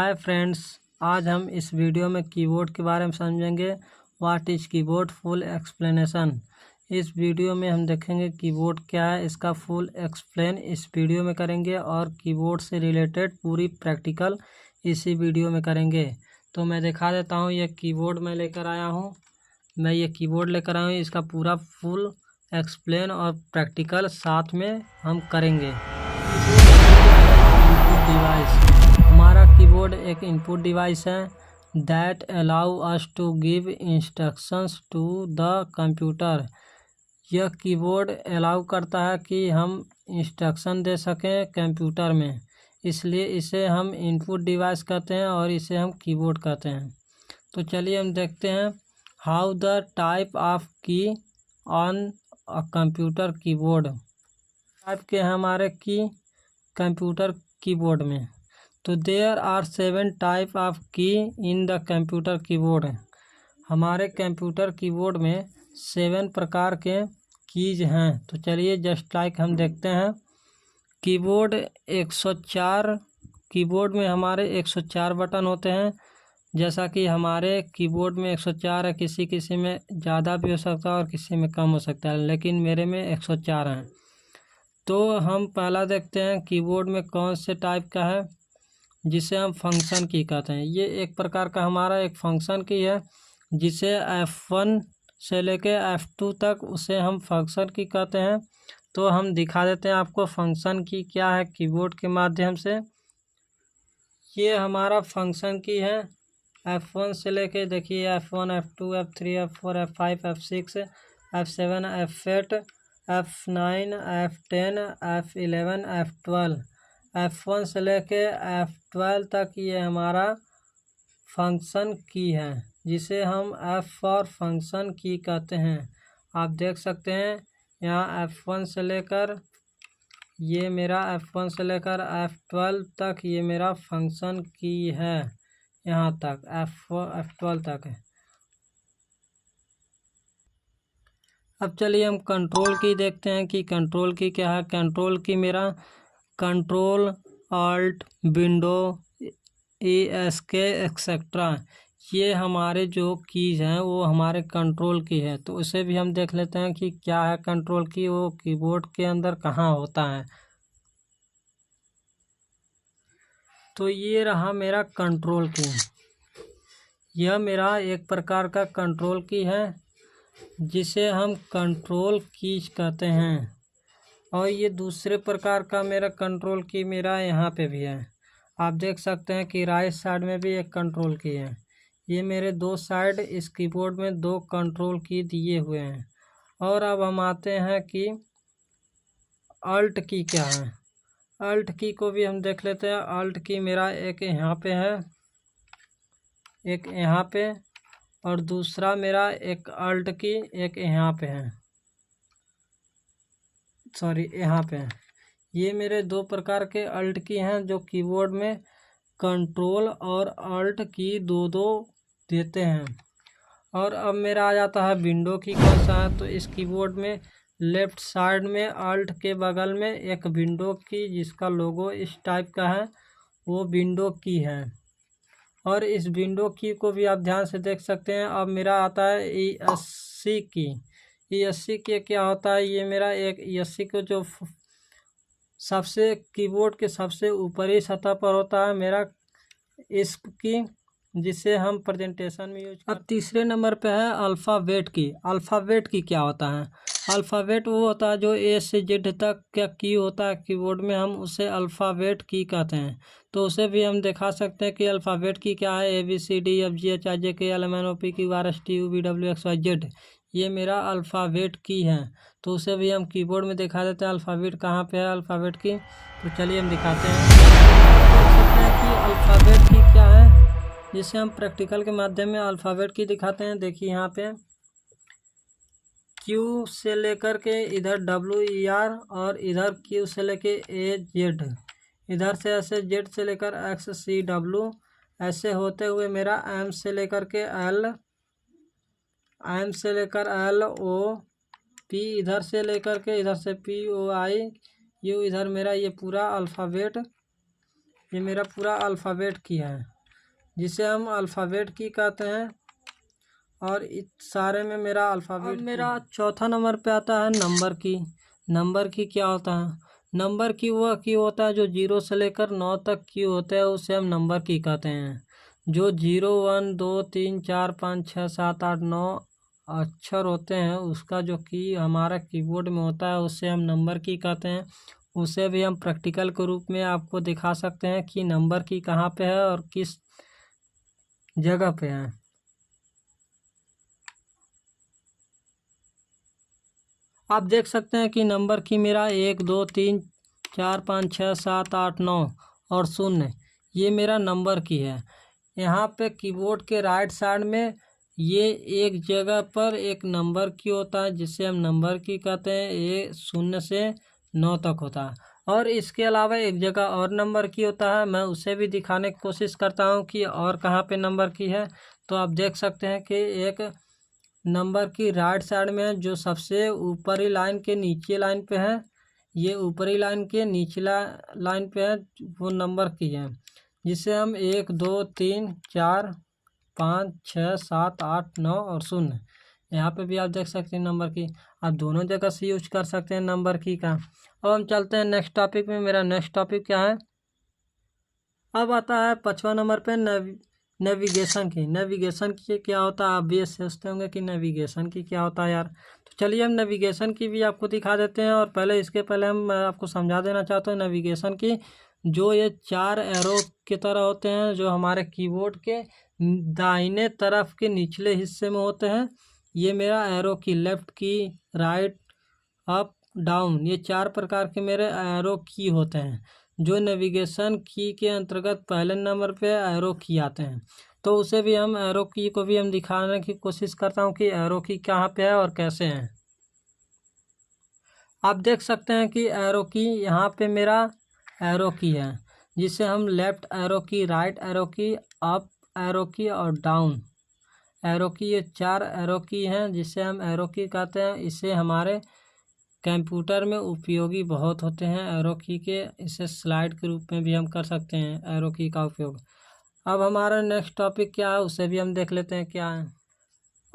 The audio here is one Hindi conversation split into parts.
हाय फ्रेंड्स, आज हम इस वीडियो में कीबोर्ड के बारे में समझेंगे। What is keyboard, full explanation. इस वीडियो में हम देखेंगे कीबोर्ड क्या है, इसका फुल एक्सप्लेन इस वीडियो में करेंगे और कीबोर्ड से रिलेटेड पूरी प्रैक्टिकल इसी वीडियो में करेंगे। तो मैं दिखा देता हूँ, ये कीबोर्ड मैं लेकर आया हूँ। इसका पूरा फुल एक्सप्लेन और प्रैक्टिकल साथ में हम करेंगे। डिवाइस, हमारा कीबोर्ड एक इनपुट डिवाइस है that allow us to give instructions to the computer. यह कीबोर्ड अलाउ करता है कि हम इंस्ट्रक्शन दे सकें कंप्यूटर में, इसलिए इसे हम इनपुट डिवाइस कहते हैं और इसे हम कीबोर्ड कहते हैं। तो चलिए हम देखते हैं हाउ द टाइप ऑफ की on a computer keyboard. Type के हमारे की कंप्यूटर कीबोर्ड में। तो देयर आर 7 टाइप ऑफ की इन द कंप्यूटर कीबोर्ड। हमारे कंप्यूटर कीबोर्ड में 7 प्रकार के कीज हैं। तो चलिए जस्ट लाइक हम देखते हैं। कीबोर्ड 104, कीबोर्ड में हमारे 104 बटन होते हैं। जैसा कि हमारे कीबोर्ड में 104 है, किसी में ज़्यादा भी हो सकता है और किसी में कम हो सकता है, लेकिन मेरे में 104 हैं। तो हम पहला देखते हैं कीबोर्ड में कौन से टाइप का है, जिसे हम फंक्शन की कहते हैं। ये एक प्रकार का हमारा एक फंक्शन की है, जिसे F1 से लेके F2 तक उसे हम फंक्शन की कहते हैं। तो हम दिखा देते हैं आपको फंक्शन की क्या है कीबोर्ड के माध्यम से। ये हमारा फंक्शन की है F1 से लेके, देखिए F1, F2, F3, F4, F5, F6, F7, F8, F9, F10, F11, F12। F1 से लेके F12 तक ये हमारा फंक्शन की है, जिसे हम F फॉर फंक्शन की कहते हैं। आप देख सकते हैं यहाँ F1 से लेकर ये मेरा F1 से लेकर F12 तक ये मेरा फंक्शन की है, यहाँ तक F12 तक है। अब चलिए हम कंट्रोल की देखते हैं कि कंट्रोल की क्या है। कंट्रोल की मेरा control, alt, window, ESC etcetera, ये हमारे जो कीज हैं वो हमारे कंट्रोल की है। तो उसे भी हम देख लेते हैं कि क्या है कंट्रोल की, वो कीबोर्ड के अंदर कहाँ होता है। तो ये रहा मेरा कंट्रोल की। यह मेरा एक प्रकार का कंट्रोल की है, जिसे हम कंट्रोल कीज कहते हैं। और ये दूसरे प्रकार का मेरा कंट्रोल की मेरा यहाँ पे भी है। आप देख सकते हैं कि राइट साइड में भी एक कंट्रोल की है। ये मेरे दो साइड इस कीबोर्ड में 2 कंट्रोल की दिए हुए हैं। और अब हम आते हैं कि अल्ट की क्या है। अल्ट की को भी हम देख लेते हैं। अल्ट की मेरा एक यहाँ पे है, एक यहाँ पे, और दूसरा मेरा एक अल्ट की एक यहाँ पे है, सॉरी यहाँ पे है। ये मेरे 2 प्रकार के अल्ट की हैं, जो कीबोर्ड में कंट्रोल और अल्ट की दो देते हैं। और अब मेरा आ जाता है विंडो की कौन सा है। तो इस कीबोर्ड में लेफ्ट साइड में अल्ट के बगल में एक विंडो की, जिसका लोगो इस टाइप का है, वो विंडो की है। और इस विंडो की को भी आप ध्यान से देख सकते हैं। अब मेरा आता है ESC की। ESC की क्या होता है, ये मेरा एक ESC को जो सबसे कीबोर्ड के सबसे ऊपरी सतह पर होता है मेरा इसकी, जिसे हम प्रेजेंटेशन में यूज करते हैं। अब तीसरे नंबर पे है अल्फ़ाबेट की। अल्फ़ाबेट की क्या होता है। अल्फ़ाबेट वो होता है जो A से Z तक क्या की होता है कीबोर्ड में, हम उसे अल्फ़ाबेट की कहते हैं। तो उसे भी हम दिखा सकते हैं कि अल्फ़ाबेट की क्या है। ABCDFGHIJKLMNOPQRSTUVWXYZ, ये मेरा अल्फ़ाबेट की है। तो उसे भी हम कीबोर्ड में दिखा देते हैं अल्फ़ाबेट कहाँ पे है अल्फ़ाबेट की। तो चलिए हम दिखाते हैं। देख सकते हैं कि अल्फ़ाबेट की क्या है, जिसे हम प्रैक्टिकल के माध्यम में अल्फ़ाबेट की दिखाते हैं। देखिए यहाँ पे Q से लेकर के इधर WER, और इधर Q से लेके AZ, इधर से ऐसे Z से लेकर XCW, ऐसे होते हुए मेरा M से लेकर के L, M से लेकर LOP, इधर से लेकर के इधर से POIU, इधर मेरा ये पूरा अल्फ़ाबेट, ये मेरा पूरा अल्फ़ाबेट की है। जिसे हम अल्फ़ाबेट की कहते हैं, और इस सारे में मेरा अल्फ़ाबेट मेरा चौथा नंबर पे आता है नंबर की। नंबर की क्या होता है? नंबर की वह की होता है जो 0 से लेकर 9 तक की होते हैं, उसे हम नंबर की कहते हैं। जो 0, 1, 2, 3, 4, 5, 6, 7, 8, 9 अक्षर होते हैं, उसका जो की हमारा कीबोर्ड में होता है उसे हम नंबर की कहते हैं। उसे भी हम प्रैक्टिकल के रूप में आपको दिखा सकते हैं कि नंबर की कहाँ पे है और किस जगह पे है। आप देख सकते हैं कि नंबर की मेरा 1, 2, 3, 4, 5, 6, 7, 8, 9 और 0 ये मेरा नंबर की है। यहाँ पे कीबोर्ड के राइट साइड में ये एक जगह पर एक नंबर की होता है, जिसे हम नंबर की कहते हैं। ये 0 से 9 तक होता है। और इसके अलावा एक जगह और नंबर की होता है, मैं उसे भी दिखाने की कोशिश करता हूँ कि और कहाँ पे नंबर की है। तो आप देख सकते हैं कि एक नंबर की राइट साइड में है, जो सबसे ऊपरी लाइन के नीचे लाइन पे है। ये ऊपरी लाइन के निचला लाइन पे है, वो नंबर की है, जिसे हम 1, 2, 3, 4, 5, 6, 7, 8, 9 और 0 यहाँ पे भी आप देख सकते हैं नंबर की। आप दोनों जगह से यूज कर सकते हैं नंबर की का। अब हम चलते हैं नेक्स्ट टॉपिक में। मेरा नेक्स्ट टॉपिक क्या है? अब आता है 5वां नंबर पे नेविगेशन की। नेविगेशन की क्या होता है? आप भी सोचते होंगे कि नेविगेशन की क्या होता है यार। तो चलिए हम नेविगेशन की भी आपको दिखा देते हैं। और पहले इसके पहले मैं आपको समझा देना चाहता हूँ नेविगेशन की। जो ये 4 एरो की तरह होते हैं, जो हमारे कीबोर्ड के दाहिने तरफ के निचले हिस्से में होते हैं, ये मेरा एरो की, लेफ्ट की, राइट, अप, डाउन, ये 4 प्रकार के मेरे एरो की होते हैं, जो नेविगेशन की के अंतर्गत पहले नंबर पे एरो की आते हैं। तो उसे भी हम एरो की को भी हम दिखाने की कोशिश करता हूँ कि एरो की कहाँ पे है और कैसे है। आप देख सकते हैं कि एरो की यहाँ पे मेरा एरो की है, जिसे हम लेफ्ट एरो की, राइट एरो की, अप एरो की और डाउन एरो की, ये 4 एरो की हैं, जिसे हम एरो की कहते हैं। इसे हमारे कंप्यूटर में उपयोगी बहुत होते हैं एरो की के। इसे स्लाइड के रूप में भी हम कर सकते हैं एरो की का उपयोग। अब हमारा नेक्स्ट टॉपिक क्या है, उसे भी हम देख लेते हैं क्या है।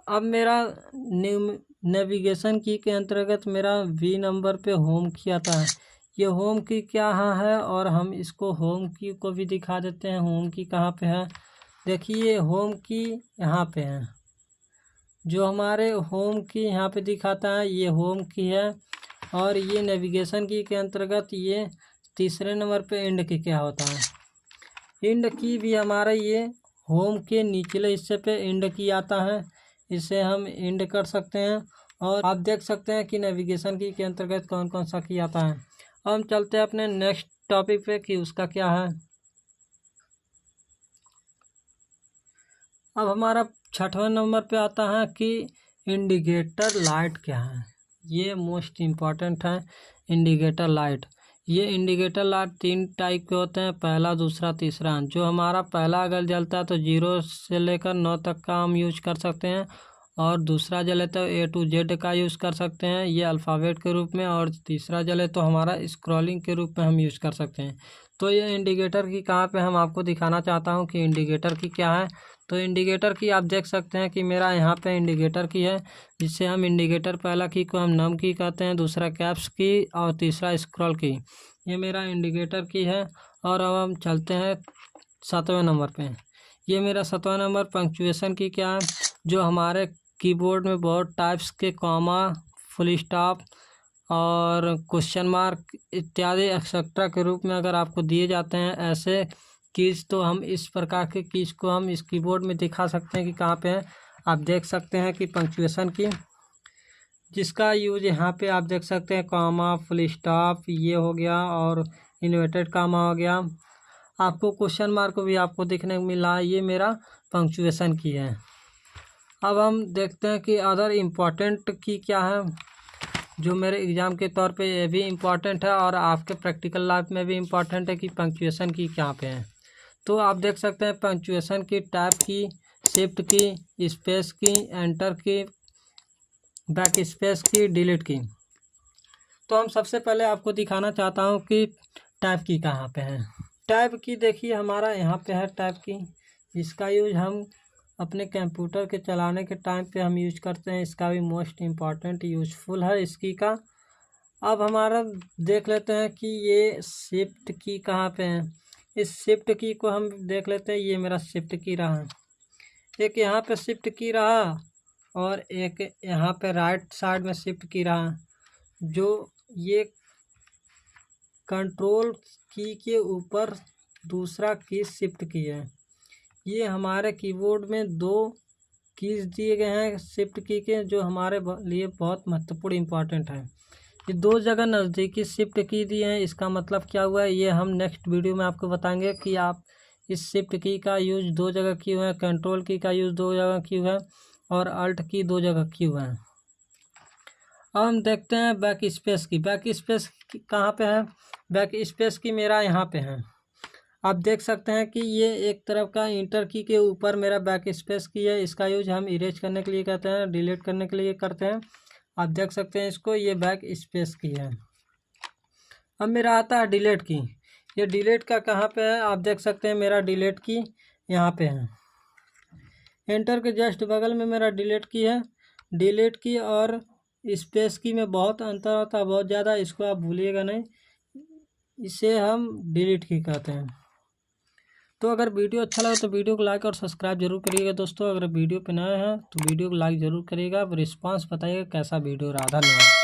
अब मेरा नेविगेशन की के अंतर्गत मेरा वी नंबर पे होम की आता है। ये होम की क्या है, और हम इसको होम की को भी दिखा देते हैं। होम की कहाँ पे है? देखिए होम की यहाँ पे है, जो हमारे होम की यहाँ पे दिखाता है, ये होम की है। और ये नेविगेशन की के अंतर्गत ये तीसरे नंबर पे एंड की क्या होता है? एंड की भी हमारा ये होम के निचले हिस्से पे एंड की आता है, इसे हम एंड कर सकते हैं। और आप देख सकते हैं कि नेविगेशन की के अंतर्गत कौन कौन सा की आता है। अब हम चलते हैं अपने नेक्स्ट टॉपिक पे कि उसका क्या है। अब हमारा 6वां नंबर पे आता है कि इंडिकेटर लाइट क्या है। ये मोस्ट इम्पॉर्टेंट है इंडिकेटर लाइट। ये इंडिकेटर लाइट 3 टाइप के होते हैं, पहला, दूसरा, तीसरा। जो हमारा पहला अगर जलता है तो 0 से लेकर 9 तक का हम यूज कर सकते हैं, और दूसरा जले तो A to Z का यूज़ कर सकते हैं, ये अल्फ़ाबेट के रूप में, और तीसरा जले तो हमारा स्क्रॉलिंग के रूप में हम यूज़ कर सकते हैं। तो ये इंडिकेटर की कहाँ पे हम आपको दिखाना चाहता हूँ कि इंडिकेटर की क्या है। तो इंडिकेटर की आप देख सकते हैं कि मेरा यहाँ पे इंडिकेटर की है, जिससे हम इंडिकेटर पहला की को हम नम की कहते हैं, दूसरा कैप्स की और तीसरा स्क्रॉल की। ये मेरा इंडिकेटर की है। और अब हम चलते हैं 7वें नंबर पे। ये मेरा 7वां नंबर पंक्चुएशन की क्या है। जो हमारे कीबोर्ड में बहुत टाइप्स के कॉमा, फुल स्टॉप और क्वेश्चन मार्क इत्यादि एक्सेट्रा के रूप में अगर आपको दिए जाते हैं ऐसे कीज, तो हम इस प्रकार के कीज को हम इस कीबोर्ड में दिखा सकते हैं कि कहाँ पे है। आप देख सकते हैं कि पंक्चुएशन की, जिसका यूज यहाँ पे आप देख सकते हैं, कॉमा, फुल स्टॉप ये हो गया, और इन्वर्टेड कॉमा हो गया। आपको क्वेश्चन मार्क भी आपको देखने को मिला, ये मेरा पंक्चुएशन की है। अब हम देखते हैं कि अदर इम्पॉर्टेंट की क्या है, जो मेरे एग्ज़ाम के तौर पे ये भी इम्पॉर्टेंट है और आपके प्रैक्टिकल लाइफ में भी इम्पॉर्टेंट है कि पंक्चुएशन की कहाँ पे है। तो आप देख सकते हैं पंक्चुएशन की टैब की, शिफ्ट की, स्पेस की, एंटर की, बैक स्पेस की, डिलीट की। तो हम सबसे पहले आपको दिखाना चाहता हूँ कि टैब की कहाँ पे है। टैब की देखिए हमारा यहाँ पे है टैब की, इसका यूज हम अपने कंप्यूटर के चलाने के टाइम पे हम यूज करते हैं। इसका भी मोस्ट इम्पॉर्टेंट यूजफुल है इस की का। अब हमारा देख लेते हैं कि ये शिफ्ट की कहाँ पे है। इस शिफ्ट की को हम देख लेते हैं। ये मेरा शिफ्ट की रहा, एक यहाँ पे शिफ्ट की रहा और एक यहाँ पे राइट साइड में शिफ्ट की रहा। जो ये कंट्रोल की के ऊपर दूसरा की शिफ्ट की है। ये हमारे कीबोर्ड में दो कीज दिए गए हैं शिफ्ट की के, जो हमारे लिए बहुत महत्वपूर्ण इम्पॉर्टेंट है। ये दो जगह नज़दीकी शिफ्ट की दी हैं। इसका मतलब क्या हुआ है, ये हम नेक्स्ट वीडियो में आपको बताएंगे कि आप इस शिफ्ट की का यूज दो जगह क्यों है, कंट्रोल की का यूज दो जगह क्यों है और अल्ट की दो जगह क्यों है। अब हम देखते हैं बैक स्पेस की। बैक स्पेस कहाँ पे है? बैक स्पेस की मेरा यहाँ पे है। आप देख सकते हैं कि ये एक तरफ का इंटर की के ऊपर मेरा बैक स्पेस की है। इसका यूज हम इरेज करने के लिए करते हैं, डिलीट करने के लिए करते हैं। आप देख सकते हैं इसको, ये बैक स्पेस की है। अब मेरा आता है डिलीट की। ये डिलीट का कहाँ पे है? आप देख सकते हैं मेरा डिलीट की यहाँ पे है। एंटर के जस्ट बगल में मेरा डिलीट की है। डिलीट की और स्पेस की में बहुत अंतर होता है, बहुत ज़्यादा। इसको आप भूलिएगा नहीं, इसे हम डिलीट की कहते हैं। तो अगर वीडियो अच्छा लगा तो वीडियो को लाइक और सब्सक्राइब जरूर करिएगा दोस्तों। अगर वीडियो पे नए हैं तो वीडियो को लाइक ज़रूर करिएगा। रिस्पांस बताइएगा कैसा वीडियो रहा। धन्यवाद।